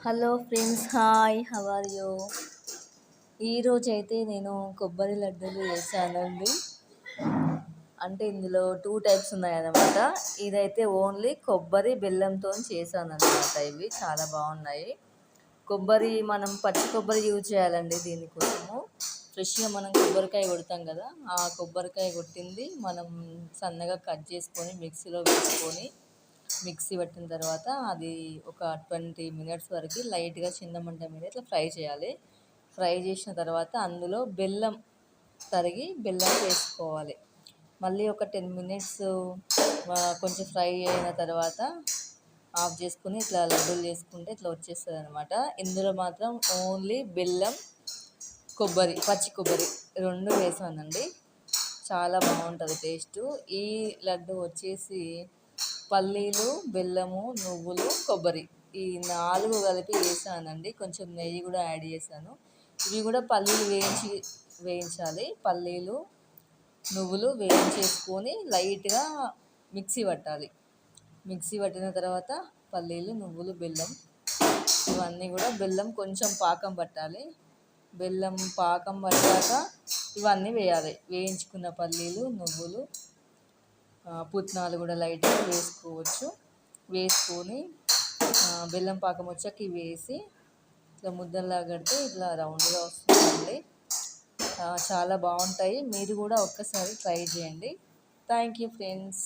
Hello friends, hi, how are you? ఈరోజు అయితే నేను కొబ్బరి లడ్డూలు చేశానండి. అంటే ఇందులో 2 టైప్స్ ఉన్నాయన్నమాట. ఇదైతే ఓన్లీ కొబ్బరి బెల్లంతో చేశానన్నమాట. ఇవి చాలా బాగున్నాయి. కొబ్బరి మనం పచ్చి కొబ్బరి యూజ్ చేయాలండి దీనికోసము. ఫ్రెష్గా మనం కొబ్బరికాయ కొడతాం కదా, ఆ కొబ్బరికాయ కొట్టింది మనం సన్నగా కట్ చేసుకొని మిక్సీలో వేసుకొని మిక్సీ పట్టిన తర్వాత అది ఒక 20 మినిట్స్ వరకు లైట్గా చిన్న మంట మీద ఇట్లా ఫ్రై చేయాలి. ఫ్రై చేసిన తర్వాత అందులో బెల్లం తరిగి బెల్లం వేసుకోవాలి. మళ్ళీ ఒక 10 మినిట్స్ కొంచెం ఫ్రై అయిన తర్వాత ఆఫ్ చేసుకుని ఇట్లా లడ్డూలు చేసుకుంటే ఇట్లా వచ్చేస్తుంది అనమాట. ఇందులో మాత్రం ఓన్లీ బెల్లం, కొబ్బరి, పచ్చి కొబ్బరి 2 వేసానండి. చాలా బాగుంటుంది టేస్ట్. ఈ లడ్డు వచ్చేసి పల్లీలు, బెల్లము, నువ్వులు, కొబ్బరి ఈ 4 కలిపి వేసానండి. కొంచెం నెయ్యి కూడా యాడ్ చేశాను. ఇవి కూడా పల్లీలు వేయించాలి. పల్లీలు, నువ్వులు వేయించేసుకొని లైట్గా మిక్సీ పట్టాలి. మిక్సీ పట్టిన తర్వాత పల్లీలు, నువ్వులు, బెల్లం ఇవన్నీ కూడా బెల్లం కొంచెం పాకం పట్టాలి. బెల్లం పాకం పట్టాక ఇవన్నీ వేయాలి. వేయించుకున్న పల్లీలు, నువ్వులు, పుట్నాలు కూడా లైట్గా వేసుకోవచ్చు. వేసుకొని బెల్లం పాకం వచ్చాక ఇవి వేసి ఇట్లా ముద్దల్లా కడితే ఇట్లా రౌండ్గా వస్తుందండి. చాలా బాగుంటాయి. మీరు కూడా ఒక్కసారి ట్రై చేయండి. Thank you friends.